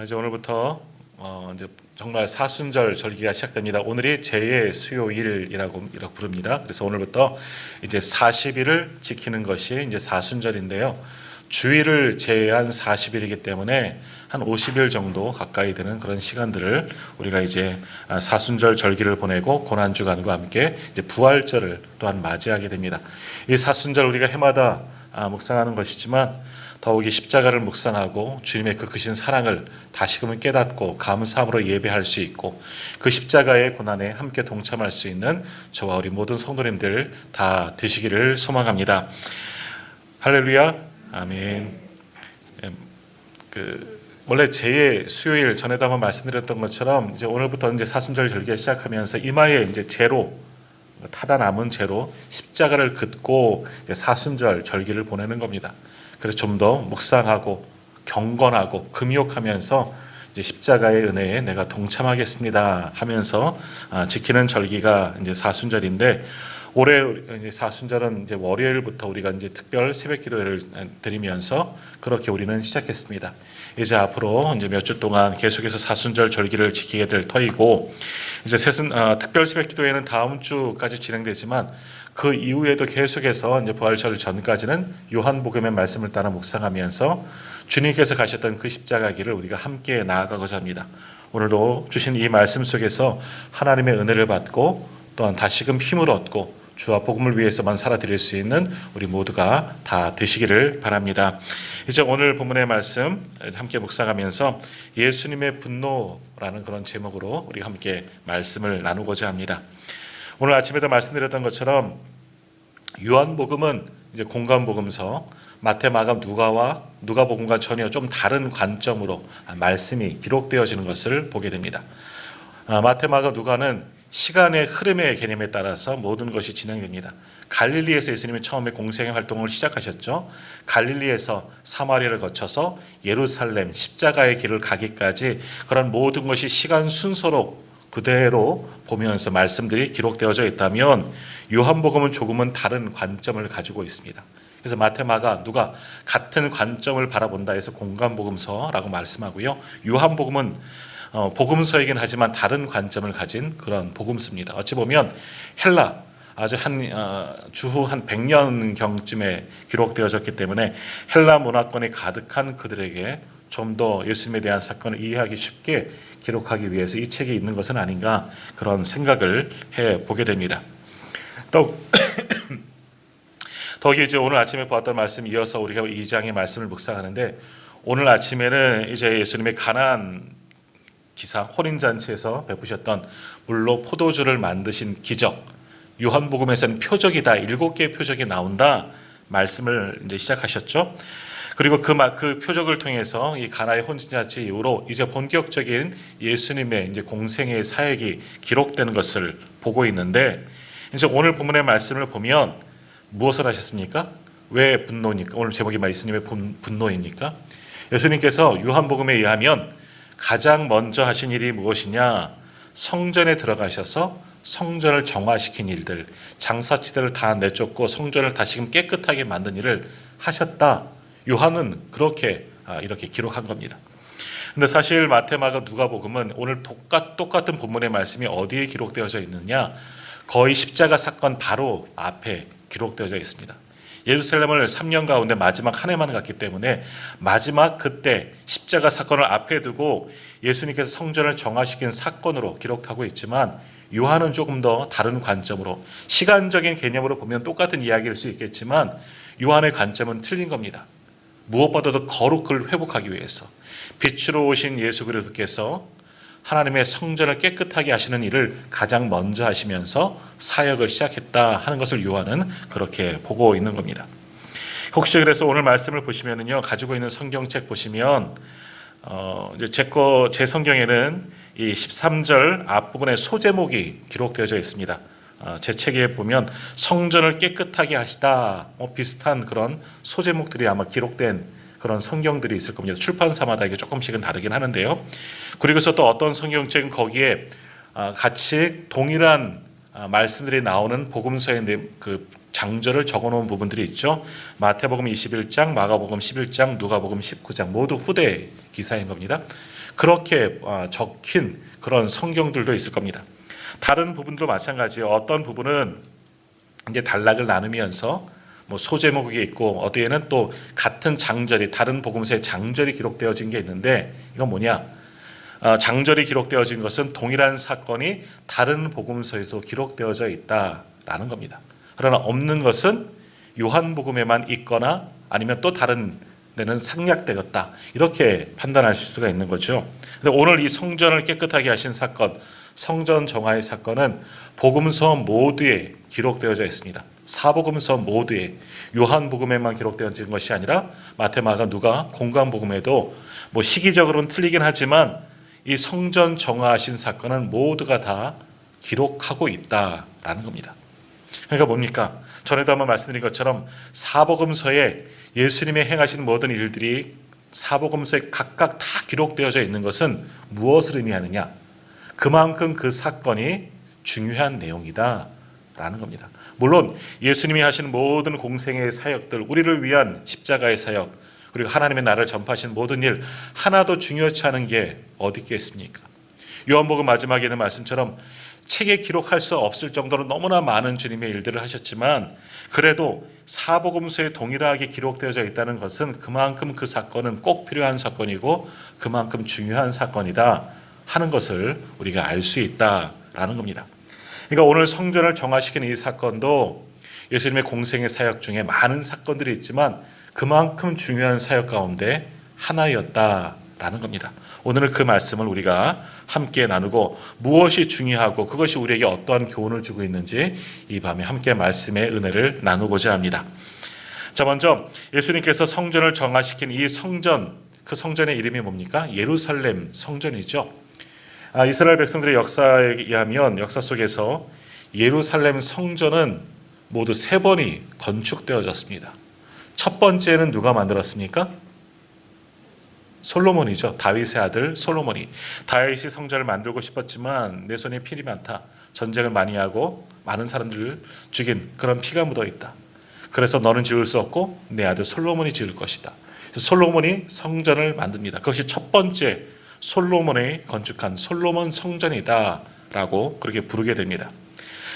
이제 오늘부터 이제 정말 사순절 절기가 시작됩니다. 오늘이 제의 수요일이라고 부릅니다. 그래서 오늘부터 이제 40일을 지키는 것이 이제 사순절인데요. 주일을 제외한 40일이기 때문에 한 50일 정도 가까이 되는 그런 시간들을 우리가 이제 사순절 절기를 보내고 고난주간과 함께 이제 부활절을 또한 맞이하게 됩니다. 이 사순절 우리가 해마다 묵상하는 것이지만 더욱이 십자가를 묵상하고 주님의 그 크신 사랑을 다시금 깨닫고 감사함으로 예배할 수 있고 그 십자가의 고난에 함께 동참할 수 있는 저와 우리 모든 성도님들 다 되시기를 소망합니다. 할렐루야, 아멘. 원래 제의 수요일 전에도 한번 말씀드렸던 것처럼 이제 오늘부터 이제 사순절 절기가 시작하면서 이마에 이제 제로 타다 남은 제로 십자가를 긋고 이제 사순절 절기를 보내는 겁니다. 그래서 좀 더 묵상하고 경건하고 금욕하면서 이제 십자가의 은혜에 내가 동참하겠습니다 하면서 지키는 절기가 이제 사순절인데 올해 이제 사순절은 이제 월요일부터 우리가 이제 특별 새벽 기도회를 드리면서 그렇게 우리는 시작했습니다. 이제 앞으로 이제 몇 주 동안 계속해서 사순절 절기를 지키게 될 터이고 이제 특별 새벽 기도회는 다음 주까지 진행되지만 그 이후에도 계속해서 이제 부활절 전까지는 요한복음의 말씀을 따라 묵상하면서 주님께서 가셨던 그 십자가 길을 우리가 함께 나아가고자 합니다. 오늘도 주신 이 말씀 속에서 하나님의 은혜를 받고 또한 다시금 힘을 얻고 주와 복음을 위해서만 살아드릴 수 있는 우리 모두가 다 되시기를 바랍니다. 이제 오늘 본문의 말씀 함께 묵상하면서 예수님의 분노라는 그런 제목으로 우리 함께 말씀을 나누고자 합니다. 오늘 아침에도 말씀드렸던 것처럼 요한복음은 이제 공관복음서, 마태, 마가, 누가복음과 전혀 좀 다른 관점으로 말씀이 기록되어지는 것을 보게 됩니다. 마태, 마가, 누가는 시간의 흐름의 개념에 따라서 모든 것이 진행됩니다. 갈릴리에서 예수님이 처음에 공생의 활동을 시작하셨죠. 갈릴리에서 사마리아를 거쳐서 예루살렘 십자가의 길을 가기까지 그런 모든 것이 시간 순서로 그대로 보면서 말씀들이 기록되어져 있다면 요한복음은 조금은 다른 관점을 가지고 있습니다. 그래서 마태, 마가, 누가 같은 관점을 바라본다 해서 공관복음서라고 말씀하고요. 요한복음은 복음서이긴 하지만 다른 관점을 가진 그런 복음서입니다. 어찌 보면 헬라 아주 주후 한 100년경쯤에 기록되어졌기 때문에 헬라 문화권이 가득한 그들에게 좀 더 예수님에 대한 사건을 이해하기 쉽게 기록하기 위해서 이 책이 있는 것은 아닌가 그런 생각을 해보게 됩니다. 더욱이 이제 오늘 아침에 보았던 말씀 이어서 우리가 2장의 말씀을 묵상하는데 오늘 아침에는 이제 예수님의 가나안 기사 혼인잔치에서 베푸셨던 물로 포도주를 만드신 기적, 요한복음에서는 표적이다, 7개의 표적이 나온다 말씀을 이제 시작하셨죠. 그리고 그 표적을 통해서 이 가나의 혼인잔치 이후로 이제 본격적인 예수님의 이제 공생의 사역이 기록되는 것을 보고 있는데 이제 오늘 본문의 말씀을 보면 무엇을 하셨습니까? 왜 분노입니까? 오늘 제목이 예수님의 분노입니까? 예수님께서 요한복음에 의하면 가장 먼저 하신 일이 무엇이냐? 성전에 들어가셔서 성전을 정화시킨 일들, 장사치들을 다 내쫓고 성전을 다시금 깨끗하게 만든 일을 하셨다. 요한은 그렇게 이렇게 기록한 겁니다. 근데 사실 마태, 마가, 누가복음은 오늘 똑같은 본문의 말씀이 어디에 기록되어져 있느냐? 거의 십자가 사건 바로 앞에 기록되어져 있습니다. 예루살렘을 3년 가운데 마지막 한 해만 갔기 때문에 마지막 그때 십자가 사건을 앞에 두고 예수님께서 성전을 정화시킨 사건으로 기록하고 있지만 요한은 조금 더 다른 관점으로 시간적인 개념으로 보면 똑같은 이야기일 수 있겠지만 요한의 관점은 틀린 겁니다. 무엇보다도 거룩을 회복하기 위해서 빛으로 오신 예수 그리스도께서 하나님의 성전을 깨끗하게 하시는 일을 가장 먼저 하시면서 사역을 시작했다 하는 것을 요한은 그렇게 보고 있는 겁니다. 혹시 그래서 오늘 말씀을 보시면은요, 가지고 있는 성경책 보시면 이제 제 성경에는 이 13절 앞부분에 소제목이 기록되어져 있습니다. 제 책에 보면 성전을 깨끗하게 하시다 비슷한 그런 소제목들이 아마 기록된 그런 성경들이 있을 겁니다. 출판사마다 이게 조금씩은 다르긴 하는데요. 그리고서 또 어떤 성경책은 거기에 같이 동일한 말씀들이 나오는 복음서의 그 장절을 적어놓은 부분들이 있죠. 마태복음 21장, 마가복음 11장, 누가복음 19장 모두 후대 기사인 겁니다. 그렇게 적힌 그런 성경들도 있을 겁니다. 다른 부분도 마찬가지예요. 어떤 부분은 이제 단락을 나누면서 뭐 소제목이 있고 어디에는 또 같은 장절이 다른 복음서에 장절이 기록되어진 게 있는데 이건 뭐냐? 장절이 기록되어진 것은 동일한 사건이 다른 복음서에서 기록되어져 있다라는 겁니다. 그러나 없는 것은 요한복음에만 있거나 아니면 또 다른 데는 생략되었다. 이렇게 판단하실 수가 있는 거죠. 근데 오늘 이 성전을 깨끗하게 하신 사건, 성전 정화의 사건은 복음서 모두에 기록되어져 있습니다. 사복음서 모두에, 요한복음에만 기록되어진 것이 아니라 마태, 마가, 누가, 공관복음에도 뭐 시기적으로는 틀리긴 하지만 이 성전 정화하신 사건은 모두가 다 기록하고 있다라는 겁니다. 그러니까 뭡니까? 전에도 한번 말씀드린 것처럼 사복음서에 예수님의 행하신 모든 일들이 사복음서에 각각 다 기록되어져 있는 것은 무엇을 의미하느냐? 그만큼 그 사건이 중요한 내용이다라는 겁니다. 물론 예수님이 하신 모든 공생의 사역들, 우리를 위한 십자가의 사역, 그리고 하나님의 나라를 전파하신 모든 일 하나도 중요치 않은 게 어디 있겠습니까? 요한복음 마지막에 있는 말씀처럼 책에 기록할 수 없을 정도로 너무나 많은 주님의 일들을 하셨지만 그래도 사복음서에 동일하게 기록되어져 있다는 것은 그만큼 그 사건은 꼭 필요한 사건이고 그만큼 중요한 사건이다 하는 것을 우리가 알 수 있다라는 겁니다. 그러니까 오늘 성전을 정화시키는 이 사건도 예수님의 공생의 사역 중에 많은 사건들이 있지만 그만큼 중요한 사역 가운데 하나였다라는 겁니다. 오늘 그 말씀을 우리가 함께 나누고 무엇이 중요하고 그것이 우리에게 어떠한 교훈을 주고 있는지 이 밤에 함께 말씀의 은혜를 나누고자 합니다. 자, 먼저 예수님께서 성전을 정화시킨 이 성전, 그 성전의 이름이 뭡니까? 예루살렘 성전이죠. 이스라엘 백성들의 역사에 의하면 역사 속에서 예루살렘 성전은 모두 3번이 건축되어졌습니다. 첫 번째는 누가 만들었습니까? 솔로몬이죠. 다윗의 아들 솔로몬이. 다윗이 성전을 만들고 싶었지만 내 손에 필이 많다. 전쟁을 많이 하고 많은 사람들을 죽인 그런 피가 묻어 있다. 그래서 너는 지을 수 없고 내 아들 솔로몬이 지을 것이다. 그래서 솔로몬이 성전을 만듭니다. 그것이 첫 번째 솔로몬이 건축한 솔로몬 성전이다라고 그렇게 부르게 됩니다.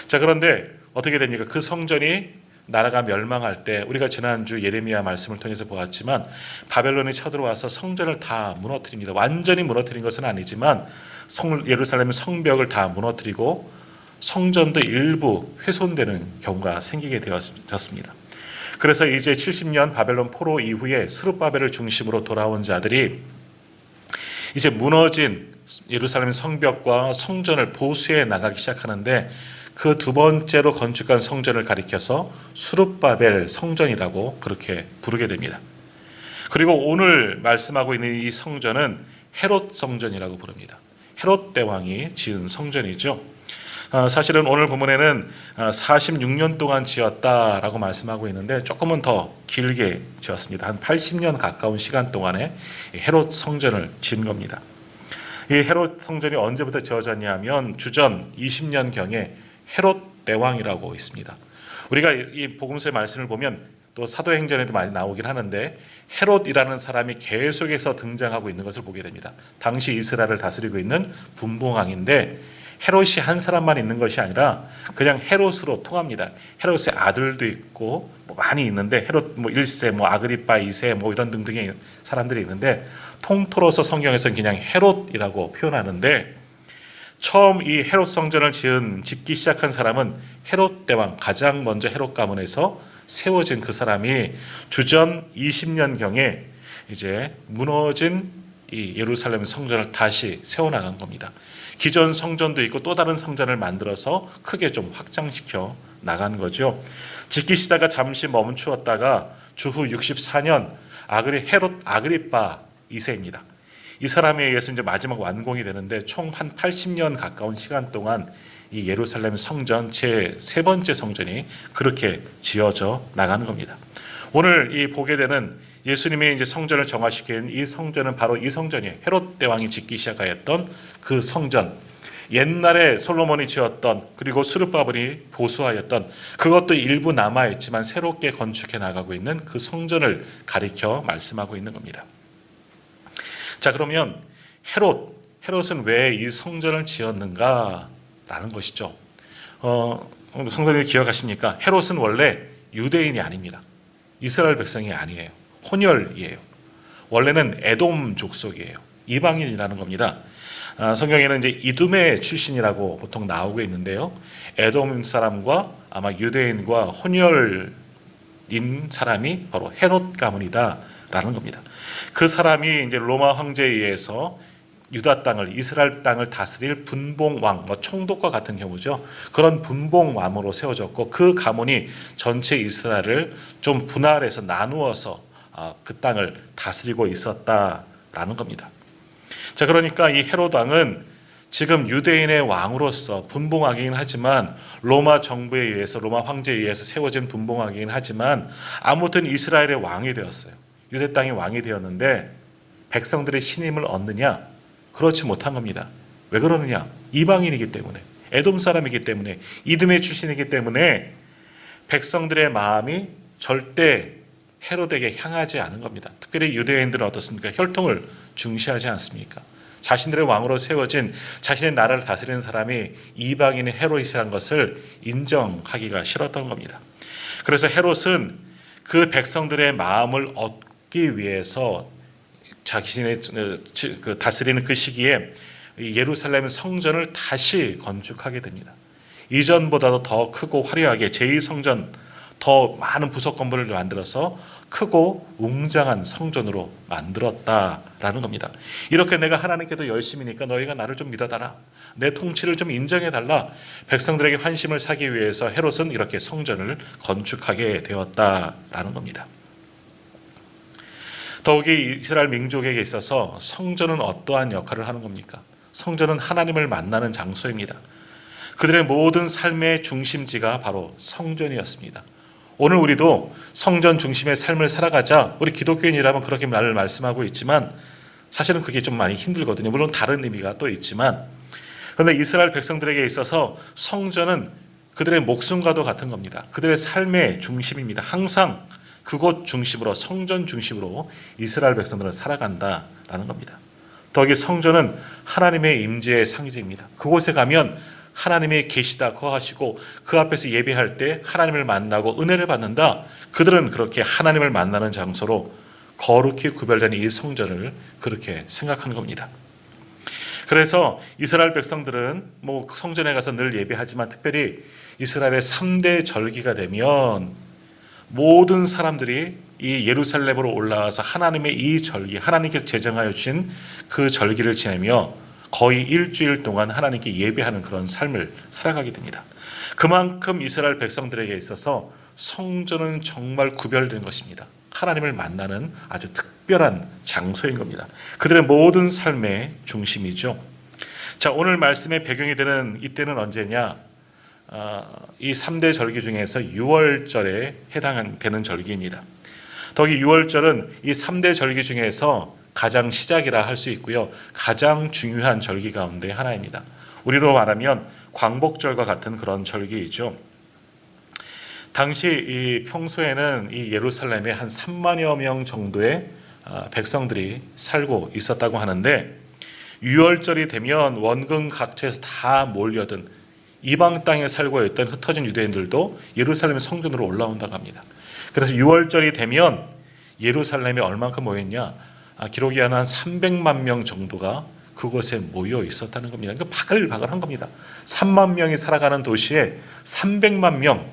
자, 그런데 어떻게 됩니까? 그 성전이 나라가 멸망할 때 우리가 지난주 예레미야 말씀을 통해서 보았지만 바벨론이 쳐들어와서 성전을 다 무너뜨립니다. 완전히 무너뜨린 것은 아니지만 예루살렘 성벽을 다 무너뜨리고 성전도 일부 훼손되는 경우가 생기게 되었습니다. 그래서 이제 70년 바벨론 포로 이후에 스룹바벨을 중심으로 돌아온 자들이 이제 무너진 예루살렘 성벽과 성전을 보수해 나가기 시작하는데 그 두 번째로 건축한 성전을 가리켜서 수룹바벨 성전이라고 그렇게 부르게 됩니다. 그리고 오늘 말씀하고 있는 이 성전은 헤롯 성전이라고 부릅니다. 헤롯 대왕이 지은 성전이죠. 사실은 오늘 본문에는 46년 동안 지었다라고 말씀하고 있는데 조금은 더 길게 지었습니다. 한 80년 가까운 시간 동안에 헤롯 성전을 지은 겁니다. 이 헤롯 성전이 언제부터 지어졌냐 하면 주전 20년경에 헤롯 대왕이라고 있습니다. 우리가 이 복음서의 말씀을 보면 또 사도행전에도 많이 나오긴 하는데 헤롯이라는 사람이 계속해서 등장하고 있는 것을 보게 됩니다. 당시 이스라엘을 다스리고 있는 분봉왕인데 헤롯이 한 사람만 있는 것이 아니라 그냥 헤롯으로 통합니다. 헤롯의 아들도 있고 뭐 많이 있는데 헤롯 뭐 1세, 뭐 아그리파 2세 뭐 이런 등등의 사람들이 있는데 통틀어서 성경에서는 그냥 헤롯이라고 표현하는데 처음 이 헤롯 성전을 짓기 시작한 사람은 헤롯 대왕, 가장 먼저 헤롯 가문에서 세워진 그 사람이 주전 20년경에 이제 무너진 이 예루살렘 성전을 다시 세워나간 겁니다. 기존 성전도 있고 또 다른 성전을 만들어서 크게 좀 확장시켜 나간 거죠. 짓기 시다가 잠시 멈추었다가 주후 64년 헤롯 아그리파 2세입니다. 이 사람에 의해서 이제 마지막 완공이 되는데 총 한 80년 가까운 시간 동안 이 예루살렘 성전 제 3번째 성전이 그렇게 지어져 나가는 겁니다. 오늘 이 보게 되는 예수님이 이제 성전을 정화시킨 이 성전은 바로 이 성전이에요. 헤롯 대왕이 짓기 시작하였던 그 성전. 옛날에 솔로몬이 지었던, 그리고 스룹바벨이 보수하였던, 그것도 일부 남아있지만 새롭게 건축해 나가고 있는 그 성전을 가리켜 말씀하고 있는 겁니다. 자, 그러면 헤롯은 왜 이 성전을 지었는가 라는 것이죠. 성도님들 기억하십니까? 헤롯은 원래 유대인이 아닙니다. 이스라엘 백성이 아니에요. 혼혈이에요. 원래는 에돔 족속이에요. 이방인이라는 겁니다. 성경에는 이제 이두메 출신이라고 보통 나오고 있는데요. 에돔 사람과 아마 유대인과 혼혈인 사람이 바로 헤롯 가문이다라는 겁니다. 그 사람이 이제 로마 황제에 의해서 유다 땅을, 이스라엘 땅을 다스릴 분봉왕, 총독과 같은 경우죠. 그런 분봉왕으로 세워졌고, 그 가문이 전체 이스라엘을 좀 분할해서 나누어서 그 땅을 다스리고 있었다라는 겁니다. 자, 그러니까 이 헤롯 왕은 지금 유대인의 왕으로서 분봉왕이긴 하지만, 로마 정부에 의해서, 로마 황제에 의해서 세워진 분봉왕이긴 하지만 아무튼 이스라엘의 왕이 되었어요. 유대 땅의 왕이 되었는데 백성들의 신임을 얻느냐? 그렇지 못한 겁니다. 왜 그러느냐? 이방인이기 때문에, 에돔 사람이기 때문에, 이두메 출신이기 때문에 백성들의 마음이 절대 헤롯에게 향하지 않은 겁니다. 특별히 유대인들은 어떻습니까? 혈통을 중시하지 않습니까? 자신들의 왕으로 세워진, 자신의 나라를 다스리는 사람이 이방인의 헤롯이라는 것을 인정하기가 싫었던 겁니다. 그래서 헤롯은 그 백성들의 마음을 얻기 위해서 자신의 다스리는 그 시기에 예루살렘 성전을 다시 건축하게 됩니다. 이전보다도 더 크고 화려하게 제2성전, 더 많은 부속 건물을 만들어서 크고 웅장한 성전으로 만들었다라는 겁니다. 이렇게 내가 하나님께도 열심이니까 너희가 나를 좀 믿어달라, 내 통치를 좀 인정해달라, 백성들에게 환심을 사기 위해서 헤롯은 이렇게 성전을 건축하게 되었다라는 겁니다. 더욱이 이스라엘 민족에게 있어서 성전은 어떠한 역할을 하는 겁니까? 성전은 하나님을 만나는 장소입니다. 그들의 모든 삶의 중심지가 바로 성전이었습니다. 오늘 우리도 성전 중심의 삶을 살아가자, 우리 기독교인이라면 그렇게 말씀하고 있지만 사실은 그게 좀 많이 힘들거든요. 물론 다른 의미가 또 있지만, 그런데 이스라엘 백성들에게 있어서 성전은 그들의 목숨과도 같은 겁니다. 그들의 삶의 중심입니다. 항상 그곳 중심으로, 성전 중심으로 이스라엘 백성들은 살아간다라는 겁니다. 더욱이 성전은 하나님의 임재의 상징입니다. 그곳에 가면 하나님이 계시다 거하시고 그 앞에서 예배할 때 하나님을 만나고 은혜를 받는다. 그들은 그렇게 하나님을 만나는 장소로 거룩히 구별된 이 성전을 그렇게 생각하는 겁니다. 그래서 이스라엘 백성들은 성전에 가서 늘 예배하지만, 특별히 이스라엘의 3대 절기가 되면 모든 사람들이 이 예루살렘으로 올라와서 하나님의 이 절기, 하나님께서 제정하여 주신 그 절기를 지내며 거의 일주일 동안 하나님께 예배하는 그런 삶을 살아가게 됩니다. 그만큼 이스라엘 백성들에게 있어서 성전은 정말 구별된 것입니다. 하나님을 만나는 아주 특별한 장소인 겁니다. 그들의 모든 삶의 중심이죠. 자, 오늘 말씀의 배경이 되는 이때는 언제냐? 이 3대 절기 중에서 6월절에 해당되는 절기입니다. 더욱이 6월절은 이 3대 절기 중에서 가장 시작이라 할 수 있고요. 가장 중요한 절기 가운데 하나입니다. 우리로 말하면 광복절과 같은 그런 절기이죠. 당시 평소에는 이 예루살렘에 한 3만여 명 정도의 백성들이 살고 있었다고 하는데, 6월절이 되면 원근 각처에서 다 몰려든 이방 땅에 살고 있던 흩어진 유대인들도 예루살렘 성전으로 올라온다고 합니다. 그래서 6월절이 되면 예루살렘에 얼만큼 모였냐? 기록이 한 300만 명 정도가 그곳에 모여 있었다는 겁니다. 그러니까 바글바글한 겁니다. 3만 명이 살아가는 도시에 300만 명,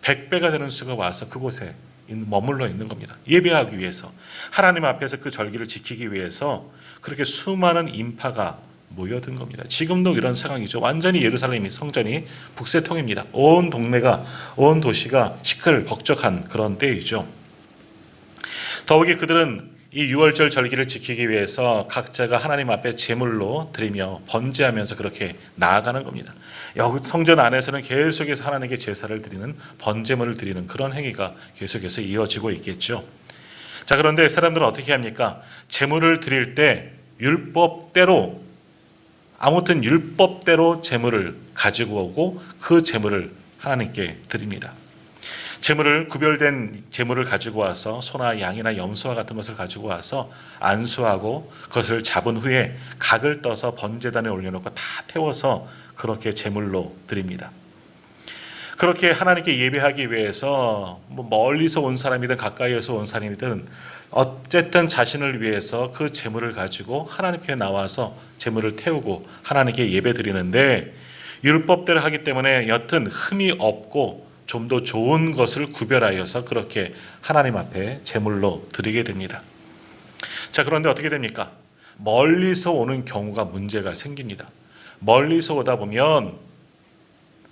100배가 되는 수가 와서 그곳에 머물러 있는 겁니다. 예배하기 위해서, 하나님 앞에서 그 절기를 지키기 위해서 그렇게 수많은 인파가 모여든 겁니다. 지금도 이런 상황이죠. 완전히 예루살렘이, 성전이 북새통입니다. 온 동네가, 온 도시가 시끌벅적한 그런 때이죠. 더욱이 그들은 이 6월절 절기를 지키기 위해서 각자가 하나님 앞에 제물로 드리며 번제하면서 그렇게 나아가는 겁니다. 여기 성전 안에서는 계속해서 하나님께 제사를 드리는, 번제물을 드리는 그런 행위가 계속해서 이어지고 있겠죠. 자, 그런데 사람들은 어떻게 합니까? 제물을 드릴 때 율법대로 아무튼 율법대로 제물을 가지고 오고 그 제물을 하나님께 드립니다. 제물을 구별된 제물을 가지고 와서 소나 양이나 염소와 같은 것을 가지고 와서 안수하고 그것을 잡은 후에 각을 떠서 번제단에 올려놓고 다 태워서 그렇게 제물로 드립니다. 그렇게 하나님께 예배하기 위해서 멀리서 온 사람이든 가까이에서 온 사람이든 어쨌든 자신을 위해서 그 제물을 가지고 하나님께 나와서 제물을 태우고 하나님께 예배 드리는데 율법대로 하기 때문에 여튼 흠이 없고 좀 더 좋은 것을 구별하여서 그렇게 하나님 앞에 제물로 드리게 됩니다. 자, 그런데 어떻게 됩니까? 멀리서 오는 경우가 문제가 생깁니다. 멀리서 오다 보면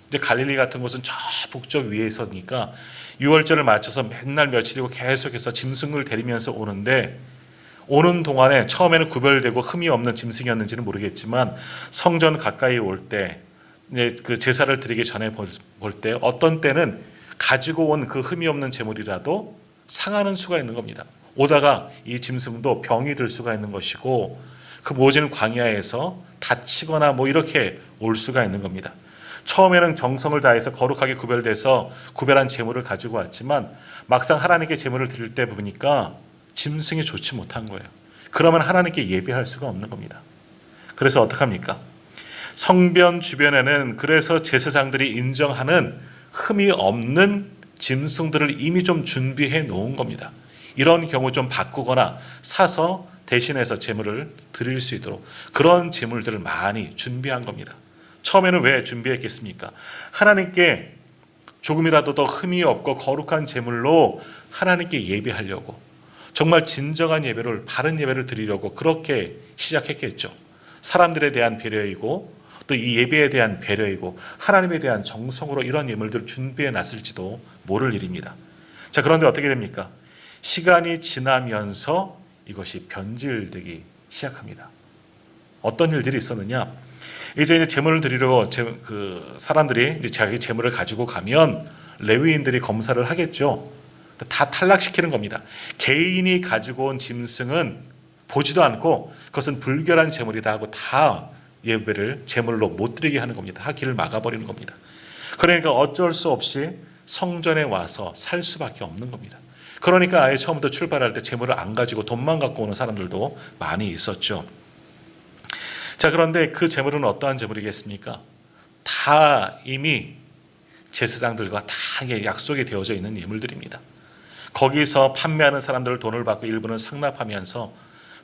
이제 갈릴리 같은 곳은 저 북쪽 위에 있으니까 유월절을 맞춰서 맨날 며칠이고 계속해서 짐승을 데리면서 오는데 오는 동안에 처음에는 구별되고 흠이 없는 짐승이었는지는 모르겠지만 성전 가까이 올 때 그 제사를 드리기 전에 볼 때 어떤 때는 가지고 온 그 흠이 없는 제물이라도 상하는 수가 있는 겁니다. 오다가 이 짐승도 병이 들 수가 있는 것이고 그 모진 광야에서 다치거나 이렇게 올 수가 있는 겁니다. 처음에는 정성을 다해서 거룩하게 구별돼서 구별한 제물을 가지고 왔지만 막상 하나님께 제물을 드릴 때 보니까 짐승이 좋지 못한 거예요. 그러면 하나님께 예배할 수가 없는 겁니다. 그래서 어떡합니까? 성전 주변에는 그래서 제사장들이 인정하는 흠이 없는 짐승들을 이미 좀 준비해 놓은 겁니다. 이런 경우 좀 바꾸거나 사서 대신해서 제물을 드릴 수 있도록 그런 제물들을 많이 준비한 겁니다. 처음에는 왜 준비했겠습니까? 하나님께 조금이라도 더 흠이 없고 거룩한 제물로 하나님께 예배하려고, 정말 진정한 예배를, 바른 예배를 드리려고 그렇게 시작했겠죠. 사람들에 대한 배려이고 또 이 예배에 대한 배려이고 하나님에 대한 정성으로 이런 예물들을 준비해 놨을지도 모를 일입니다. 자, 그런데 어떻게 됩니까? 시간이 지나면서 이것이 변질되기 시작합니다. 어떤 일들이 있었느냐? 이제 제물을 드리려고 그 사람들이 이제 자기 제물을 가지고 가면 레위인들이 검사를 하겠죠. 다 탈락시키는 겁니다. 개인이 가지고 온 짐승은 보지도 않고 그것은 불결한 제물이다 하고 다 예배를 제물로 못 드리게 하는 겁니다. 다 길을 막아버리는 겁니다. 그러니까 어쩔 수 없이 성전에 와서 살 수밖에 없는 겁니다. 그러니까 아예 처음부터 출발할 때 제물을 안 가지고 돈만 갖고 오는 사람들도 많이 있었죠. 자, 그런데 그 제물은 어떠한 제물이겠습니까? 다 이미 제사장들과 다 약속이 되어져 있는 예물들입니다. 거기서 판매하는 사람들 돈을 받고 일부는 상납하면서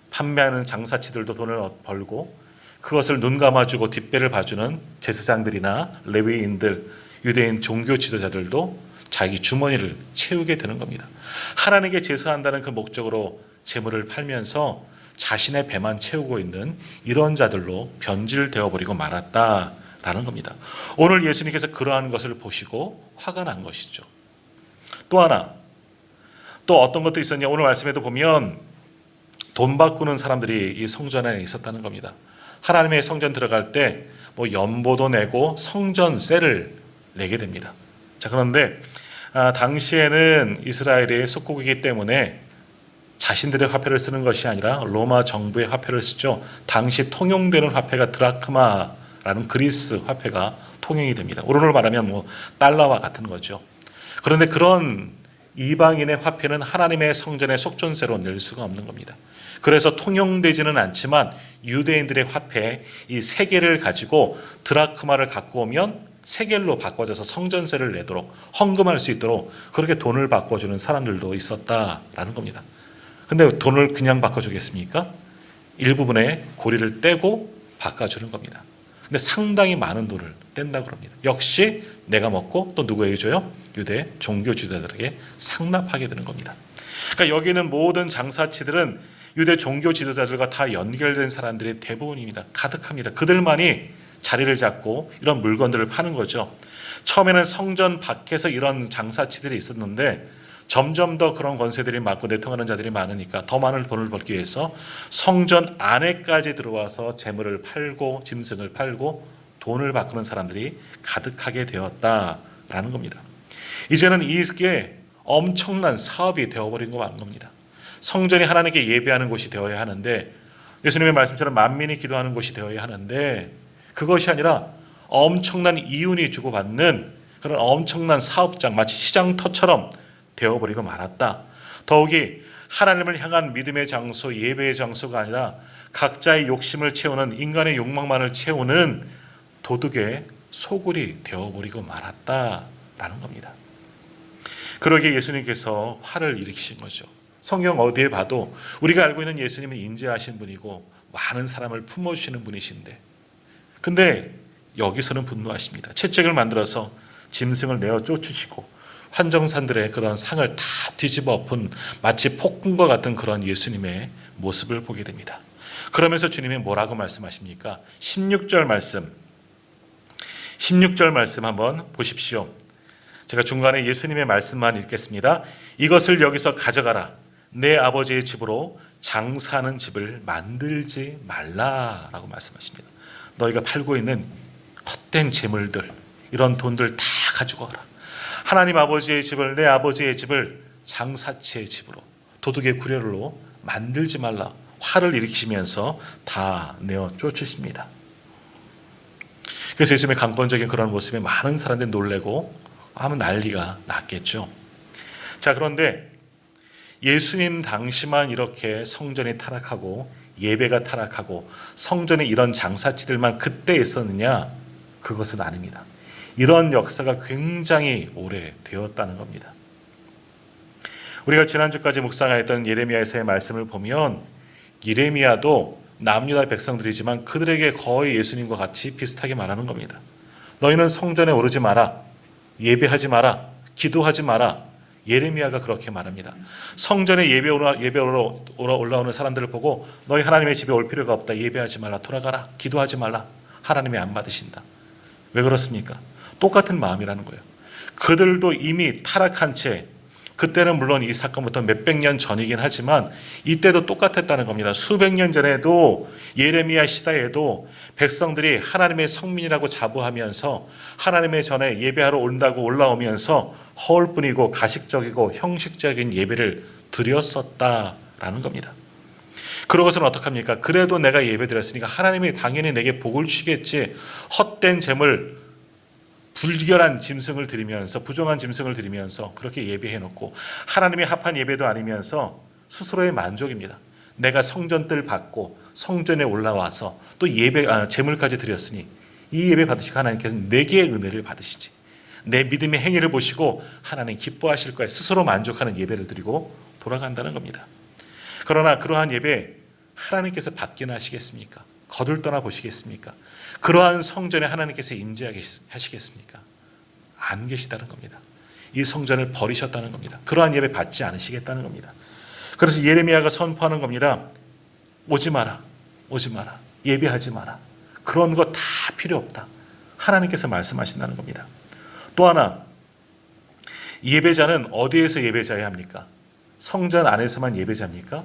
판매하는 장사치들도 돈을 벌고 그것을 눈 감아주고 뒷배를 봐주는 제사장들이나 레위인들, 유대인 종교 지도자들도 자기 주머니를 채우게 되는 겁니다. 하나님께 제사한다는 그 목적으로 제물을 팔면서 자신의 배만 채우고 있는 이런 자들로 변질되어 버리고 말았다라는 겁니다. 오늘 예수님께서 그러한 것을 보시고 화가 난 것이죠. 또 하나, 또 어떤 것도 있었냐? 오늘 말씀에도 보면 돈 바꾸는 사람들이 이 성전 안에 있었다는 겁니다. 하나님의 성전 들어갈 때 연보도 내고 성전세를 내게 됩니다. 자, 그런데 당시에는 이스라엘이 속국이기 때문에 자신들의 화폐를 쓰는 것이 아니라 로마 정부의 화폐를 쓰죠. 당시 통용되는 화폐가 드라크마라는 그리스 화폐가 통용이 됩니다. 오늘날 말하면 달러와 같은 거죠. 그런데 그런 이방인의 화폐는 하나님의 성전의 속전세로 낼 수가 없는 겁니다. 그래서 통용되지는 않지만 유대인들의 화폐 이 세겔을 가지고 드라크마를 갖고 오면 세겔로 바꿔줘서 성전세를 내도록 헌금할 수 있도록 그렇게 돈을 바꿔주는 사람들도 있었다라는 겁니다. 근데 돈을 그냥 바꿔주겠습니까? 일부분의 고리를 떼고 바꿔주는 겁니다. 근데 상당히 많은 돈을 뗀다고 합니다. 역시 내가 먹고 또 누구에게 줘요? 유대 종교 지도자들에게 상납하게 되는 겁니다. 그러니까 여기는 모든 장사치들은 유대 종교 지도자들과 다 연결된 사람들의 대부분입니다. 가득합니다. 그들만이 자리를 잡고 이런 물건들을 파는 거죠. 처음에는 성전 밖에서 이런 장사치들이 있었는데 점점 더 그런 권세들이 많고 내통하는 자들이 많으니까 더 많은 돈을 벌기 위해서 성전 안에까지 들어와서 재물을 팔고 짐승을 팔고 돈을 바꾸는 사람들이 가득하게 되었다라는 겁니다. 이제는 이게 엄청난 사업이 되어버린 거 맞는 겁니다. 성전이 하나님께 예배하는 곳이 되어야 하는데 예수님의 말씀처럼 만민이 기도하는 곳이 되어야 하는데 그것이 아니라 엄청난 이윤이 주고받는 그런 엄청난 사업장, 마치 시장터처럼 되어버리고 말았다. 더욱이 하나님을 향한 믿음의 장소, 예배의 장소가 아니라 각자의 욕심을 채우는, 인간의 욕망만을 채우는 도둑의 소굴이 되어버리고 말았다라는 겁니다. 그러기에 예수님께서 화를 일으키신 거죠. 성경 어디에 봐도 우리가 알고 있는 예수님은 인자하신 분이고 많은 사람을 품어주시는 분이신데, 근데 여기서는 분노하십니다. 채찍을 만들어서 짐승을 내어 쫓으시고 환정산들의 그런 상을 다 뒤집어 엎은 마치 폭군과 같은 그런 예수님의 모습을 보게 됩니다. 그러면서 주님이 뭐라고 말씀하십니까? 16절 말씀 한번 보십시오. 제가 중간에 예수님의 말씀만 읽겠습니다. 이것을 여기서 가져가라. 내 아버지의 집으로 장사하는 집을 만들지 말라라고 말씀하십니다. 너희가 팔고 있는 헛된 재물들, 이런 돈들 다 가지고 와라. 하나님 아버지의 집을, 내 아버지의 집을 장사치의 집으로, 도둑의 구렬로 만들지 말라. 화를 일으키시면서 다 내어 쫓으십니다. 그래서 예수님의 강권적인 그런 모습에 많은 사람들이 놀래고 하면 난리가 났겠죠. 자, 그런데 예수님 당시만 이렇게 성전이 타락하고 예배가 타락하고 성전에 이런 장사치들만 그때 있었느냐? 그것은 아닙니다. 이런 역사가 굉장히 오래 되었다는 겁니다. 우리가 지난주까지 묵상했던 예레미야에서의 말씀을 보면 예레미야도 남유다 백성들이지만 그들에게 거의 예수님과 같이 비슷하게 말하는 겁니다. 너희는 성전에 오르지 마라. 예배하지 마라. 기도하지 마라. 예레미야가 그렇게 말합니다. 성전에 예배로 올라오는 사람들을 보고 너희 하나님의 집에 올 필요가 없다. 예배하지 말라. 돌아가라. 기도하지 말라. 하나님이 안 받으신다. 왜 그렇습니까? 똑같은 마음이라는 거예요. 그들도 이미 타락한 채, 그때는 물론 이 사건부터 몇백 년 전이긴 하지만 이때도 똑같았다는 겁니다. 수백 년 전에도 예레미야 시대에도 백성들이 하나님의 성민이라고 자부하면서 하나님의 전에 예배하러 온다고 올라오면서 허울뿐이고 가식적이고 형식적인 예배를 드렸었다라는 겁니다. 그러고서는 어떡합니까? 그래도 내가 예배 드렸으니까 하나님이 당연히 내게 복을 주시겠지. 헛된 재물, 불결한 짐승을 드리면서, 부정한 짐승을 드리면서 그렇게 예배해놓고 하나님이 합한 예배도 아니면서 스스로의 만족입니다. 내가 성전뜰 받고 성전에 올라와서 또 재물까지 드렸으니 이 예배 받으시고 하나님께서 내게 은혜를 받으시지. 내 믿음의 행위를 보시고 하나님 기뻐하실 거예요. 스스로 만족하는 예배를 드리고 돌아간다는 겁니다. 그러나 그러한 예배 하나님께서 받기나 하시겠습니까? 거들떠나 보시겠습니까? 그러한 성전에 하나님께서 임재하시겠습니까? 안 계시다는 겁니다. 이 성전을 버리셨다는 겁니다. 그러한 예배 받지 않으시겠다는 겁니다. 그래서 예레미야가 선포하는 겁니다. 오지 마라. 오지 마라. 예배하지 마라. 그런 거 다 필요 없다. 하나님께서 말씀하신다는 겁니다. 또 하나, 예배자는 어디에서 예배자여야 합니까? 성전 안에서만 예배자입니까?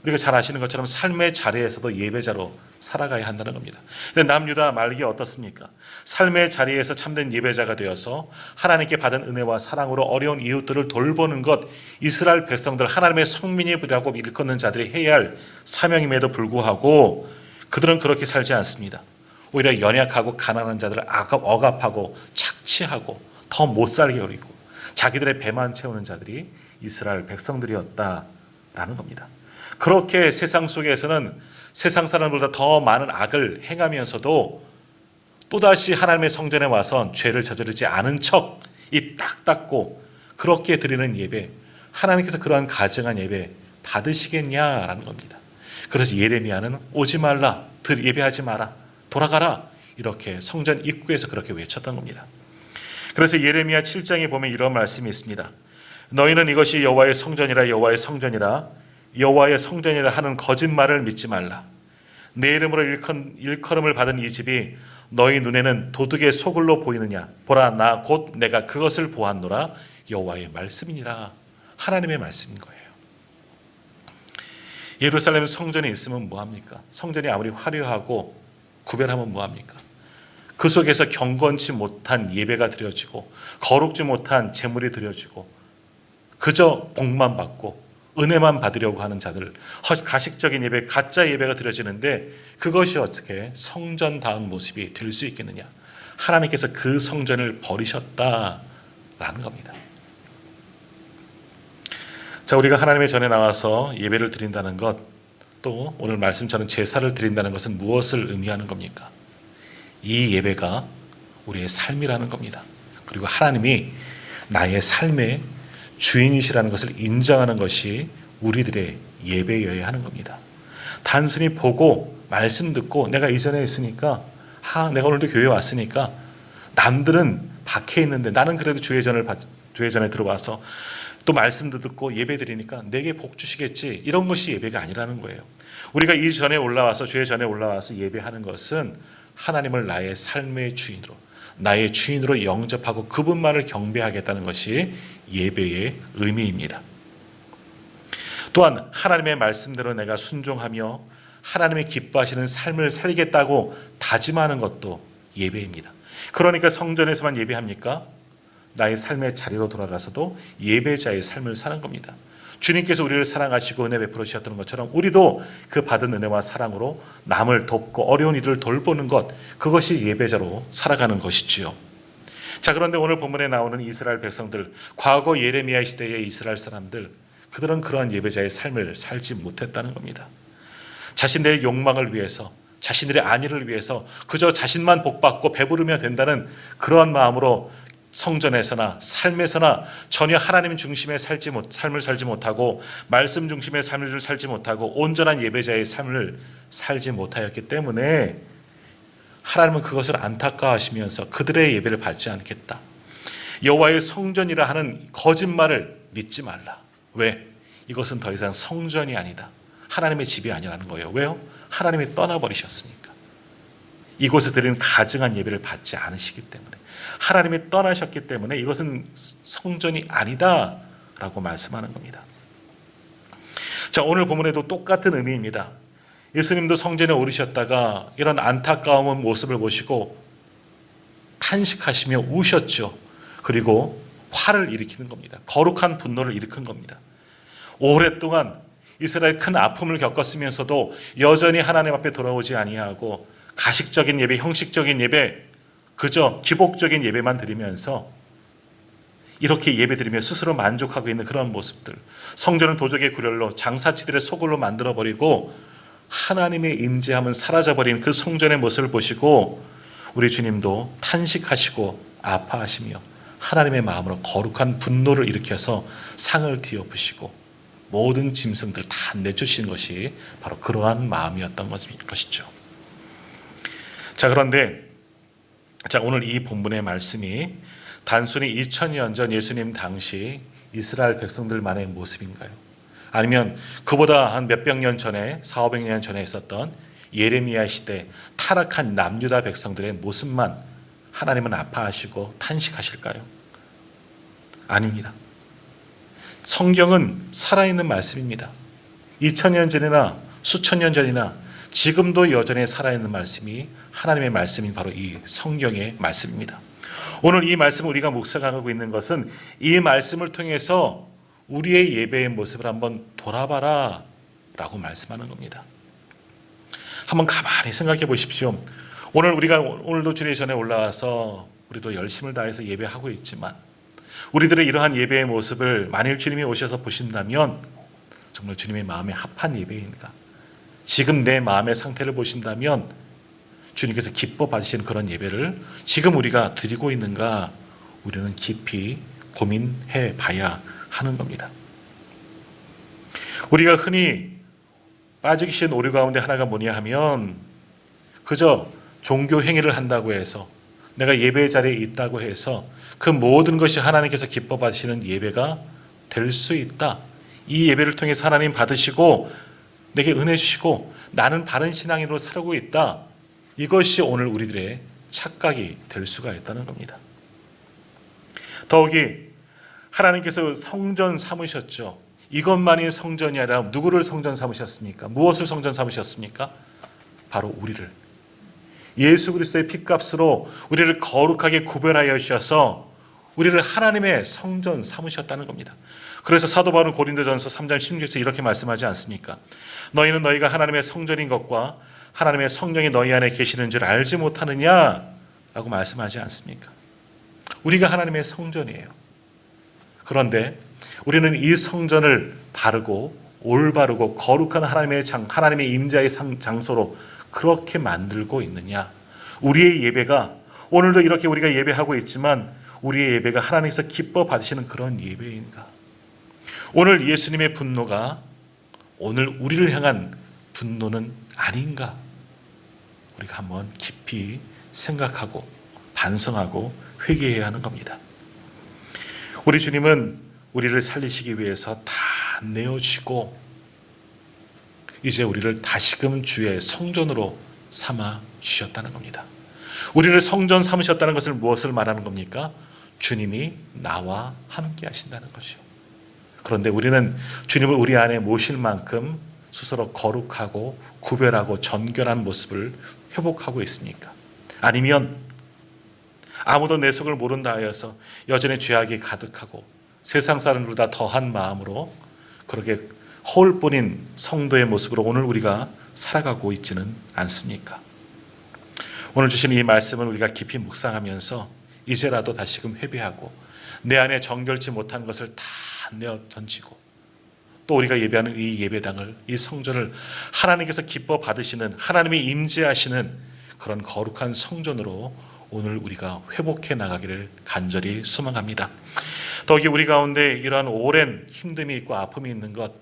우리가 잘 아시는 것처럼 삶의 자리에서도 예배자로 살아가야 한다는 겁니다. 근데 남유다 말기 어떻습니까? 삶의 자리에서 참된 예배자가 되어서 하나님께 받은 은혜와 사랑으로 어려운 이웃들을 돌보는 것, 이스라엘 백성들 하나님의 성민이라고 일컫는 자들이 해야 할 사명임에도 불구하고 그들은 그렇게 살지 않습니다. 오히려 연약하고 가난한 자들을 억압하고 착취하고 더 못 살게 하고 자기들의 배만 채우는 자들이 이스라엘 백성들이었다라는 겁니다. 그렇게 세상 속에서는 세상 사람들보다 더 많은 악을 행하면서도 또다시 하나님의 성전에 와서 죄를 저지르지 않은 척 입 딱 닫고 그렇게 드리는 예배, 하나님께서 그러한 가증한 예배 받으시겠냐라는 겁니다. 그래서 예레미야는 오지 말라, 예배하지 마라, 돌아가라, 이렇게 성전 입구에서 그렇게 외쳤던 겁니다. 그래서 예레미야 7장에 보면 이런 말씀이 있습니다. 너희는 이것이 여호와의 성전이라, 여호와의 성전이라, 여호와의 성전이라 하는 거짓말을 믿지 말라. 내 이름으로 일컬음을 받은 이 집이 너희 눈에는 도둑의 소굴로 보이느냐? 보라, 나 곧 내가 그것을 보았노라. 여호와의 말씀이니라. 하나님의 말씀인 거예요. 예루살렘 성전에 있으면 뭐합니까? 성전이 아무리 화려하고 구별하면 뭐합니까? 그 속에서 경건치 못한 예배가 드려지고 거룩지 못한 제물이 드려지고 그저 복만 받고 은혜만 받으려고 하는 자들, 가식적인 예배, 가짜 예배가 드려지는데 그것이 어떻게 성전다운 모습이 될 수 있겠느냐? 하나님께서 그 성전을 버리셨다라는 겁니다. 자, 우리가 하나님의 전에 나와서 예배를 드린다는 것, 또 오늘 말씀처럼 제사를 드린다는 것은 무엇을 의미하는 겁니까? 이 예배가 우리의 삶이라는 겁니다. 그리고 하나님이 나의 삶의 주인이시라는 것을 인정하는 것이 우리들의 예배여야 하는 겁니다. 단순히 보고 말씀 듣고 내가 이전에 있으니까 내가 오늘도 교회 왔으니까 남들은 밖에 있는데 나는 그래도 주의 전에 들어와서 또 말씀도 듣고 예배 드리니까 내게 복 주시겠지, 이런 것이 예배가 아니라는 거예요. 우리가 이 전에 올라와서 주의 전에 올라와서 예배하는 것은 하나님을 나의 삶의 주인으로, 나의 주인으로 영접하고 그분만을 경배하겠다는 것이 예배의 의미입니다. 또한 하나님의 말씀대로 내가 순종하며 하나님이 기뻐하시는 삶을 살겠다고 다짐하는 것도 예배입니다. 그러니까 성전에서만 예배합니까? 나의 삶의 자리로 돌아가서도 예배자의 삶을 사는 겁니다. 주님께서 우리를 사랑하시고 은혜 베풀어 주셨던 것처럼 우리도 그 받은 은혜와 사랑으로 남을 돕고 어려운 이들을 돌보는 것, 그것이 예배자로 살아가는 것이지요. 자, 그런데 오늘 본문에 나오는 이스라엘 백성들, 과거 예레미야 시대의 이스라엘 사람들, 그들은 그러한 예배자의 삶을 살지 못했다는 겁니다. 자신들의 욕망을 위해서, 자신들의 안위를 위해서 그저 자신만 복받고 배부르면 된다는 그러한 마음으로 성전에서나 삶에서나 전혀 하나님 중심의 삶을 살지 못하고 말씀 중심의 삶을 살지 못하고 온전한 예배자의 삶을 살지 못하였기 때문에 하나님은 그것을 안타까워하시면서 그들의 예배를 받지 않겠다. 여호와의 성전이라 하는 거짓말을 믿지 말라. 왜? 이것은 더 이상 성전이 아니다. 하나님의 집이 아니라는 거예요. 왜요? 하나님이 떠나버리셨으니까. 이곳에 드리는 가증한 예배를 받지 않으시기 때문에, 하나님이 떠나셨기 때문에 이것은 성전이 아니다라고 말씀하는 겁니다. 자, 오늘 본문에도 똑같은 의미입니다. 예수님도 성전에 오르셨다가 이런 안타까운 모습을 보시고 탄식하시며 우셨죠. 그리고 화를 일으키는 겁니다. 거룩한 분노를 일으킨 겁니다. 오랫동안 이스라엘 큰 아픔을 겪었으면서도 여전히 하나님 앞에 돌아오지 아니하고 가식적인 예배, 형식적인 예배, 그저 기복적인 예배만 드리면서 이렇게 예배 드리며 스스로 만족하고 있는 그런 모습들, 성전은 도적의 굴혈로 장사치들의 소굴로 만들어버리고 하나님의 임재함은 사라져버린 그 성전의 모습을 보시고 우리 주님도 탄식하시고 아파하시며 하나님의 마음으로 거룩한 분노를 일으켜서 상을 뒤엎으시고 모든 짐승들 다 내쫓으신 것이 바로 그러한 마음이었던 것이죠. 자, 그런데 오늘 이 본문의 말씀이 단순히 2000년 전 예수님 당시 이스라엘 백성들만의 모습인가요? 아니면 그보다 한 몇백 년 전에, 400~500년 전에 있었던 예레미야 시대 타락한 남유다 백성들의 모습만 하나님은 아파하시고 탄식하실까요? 아닙니다. 성경은 살아있는 말씀입니다. 2000년 전이나 수천 년 전이나 지금도 여전히 살아있는 말씀이 하나님의 말씀인 바로 이 성경의 말씀입니다. 오늘 이 말씀을 우리가 묵상하고 있는 것은 이 말씀을 통해서 우리의 예배의 모습을 한번 돌아봐라 라고 말씀하는 겁니다. 한번 가만히 생각해 보십시오. 오늘도 주님 전에 올라와서 우리도 열심을 다해서 예배하고 있지만 우리들의 이러한 예배의 모습을 만일 주님이 오셔서 보신다면 정말 주님의 마음에 합한 예배인가? 지금 내 마음의 상태를 보신다면 주님께서 기뻐 받으시는 그런 예배를 지금 우리가 드리고 있는가? 우리는 깊이 고민해 봐야 하는 겁니다. 우리가 흔히 빠지기 쉬운 오류 가운데 하나가 뭐냐 하면 그저 종교 행위를 한다고 해서 내가 예배 자리에 있다고 해서 그 모든 것이 하나님께서 기뻐 받으시는 예배가 될 수 있다. 이 예배를 통해서 하나님 받으시고 내게 은혜 주시고 나는 바른 신앙인으로 살고 있다. 이것이 오늘 우리들의 착각이 될 수가 있다는 겁니다. 더욱이 하나님께서 성전 삼으셨죠. 이것만이 성전이 아니라 누구를 성전 삼으셨습니까? 무엇을 성전 삼으셨습니까? 바로 우리를. 예수 그리스도의 피값으로 우리를 거룩하게 구별하여 주셔서 우리를 하나님의 성전 삼으셨다는 겁니다. 그래서 사도 바울은 고린도전서 3장 16절에 이렇게 말씀하지 않습니까? 너희는 너희가 하나님의 성전인 것과 하나님의 성령이 너희 안에 계시는 줄 알지 못하느냐? 라고 말씀하지 않습니까? 우리가 하나님의 성전이에요. 그런데 우리는 이 성전을 바르고 올바르고 거룩한 하나님의 임재의 장소로 그렇게 만들고 있느냐? 우리의 예배가 오늘도 이렇게 우리가 예배하고 있지만 우리의 예배가 하나님께서 기뻐 받으시는 그런 예배인가? 오늘 예수님의 분노가 오늘 우리를 향한 분노는 아닌가? 우리가 한번 깊이 생각하고 반성하고 회개해야 하는 겁니다. 우리 주님은 우리를 살리시기 위해서 다 내어주시고 이제 우리를 다시금 주의 성전으로 삼아 주셨다는 겁니다. 우리를 성전 삼으셨다는 것을 무엇을 말하는 겁니까? 주님이 나와 함께 하신다는 것이요. 그런데 우리는 주님을 우리 안에 모실 만큼 스스로 거룩하고 구별하고 정결한 모습을 회복하고 있습니까? 아니면 아무도 내 속을 모른다 하여서 여전히 죄악이 가득하고 세상 사람들보다 더한 마음으로 그렇게 허울뿐인 성도의 모습으로 오늘 우리가 살아가고 있지는 않습니까? 오늘 주신 이 말씀을 우리가 깊이 묵상하면서 이제라도 다시금 회개하고 내 안에 정결치 못한 것을 다 내어 던지고 또 우리가 예배하는 이 예배당을, 이 성전을 하나님께서 기뻐 받으시는, 하나님이 임재하시는 그런 거룩한 성전으로 오늘 우리가 회복해 나가기를 간절히 소망합니다. 더욱이 우리 가운데 이러한 오랜 힘듦이 있고 아픔이 있는 것,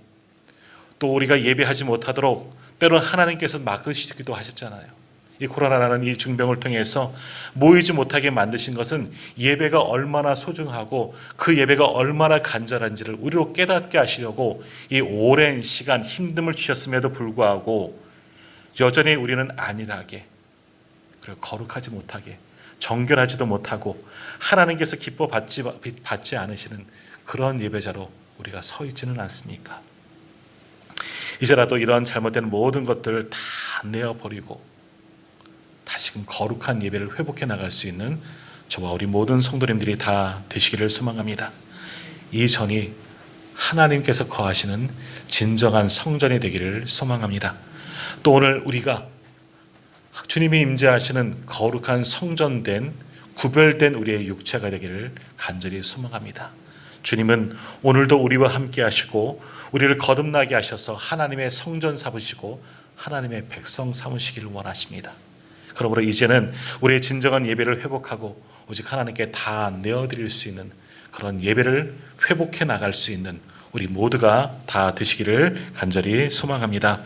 또 우리가 예배하지 못하도록 때로는 하나님께서 막으시기도 하셨잖아요. 이 코로나라는 이 중병을 통해서 모이지 못하게 만드신 것은 예배가 얼마나 소중하고 그 예배가 얼마나 간절한지를 우리로 깨닫게 하시려고 이 오랜 시간 힘듦을 주셨음에도 불구하고 여전히 우리는 안일하게 그리고 거룩하지 못하게 정결하지도 못하고 하나님께서 기뻐 받지 않으시는 그런 예배자로 우리가 서 있지는 않습니까? 이제라도 이런 잘못된 모든 것들을 다 내어버리고 다시금 거룩한 예배를 회복해 나갈 수 있는 저와 우리 모든 성도님들이 다 되시기를 소망합니다. 이 전이 하나님께서 거하시는 진정한 성전이 되기를 소망합니다. 또 오늘 우리가 주님이 임재하시는 거룩한 성전된 구별된 우리의 육체가 되기를 간절히 소망합니다. 주님은 오늘도 우리와 함께 하시고 우리를 거듭나게 하셔서 하나님의 성전 삼으시고 하나님의 백성 삼으시기를 원하십니다. 그러므로 이제는 우리의 진정한 예배를 회복하고 오직 하나님께 다 내어드릴 수 있는 그런 예배를 회복해 나갈 수 있는 우리 모두가 다 되시기를 간절히 소망합니다.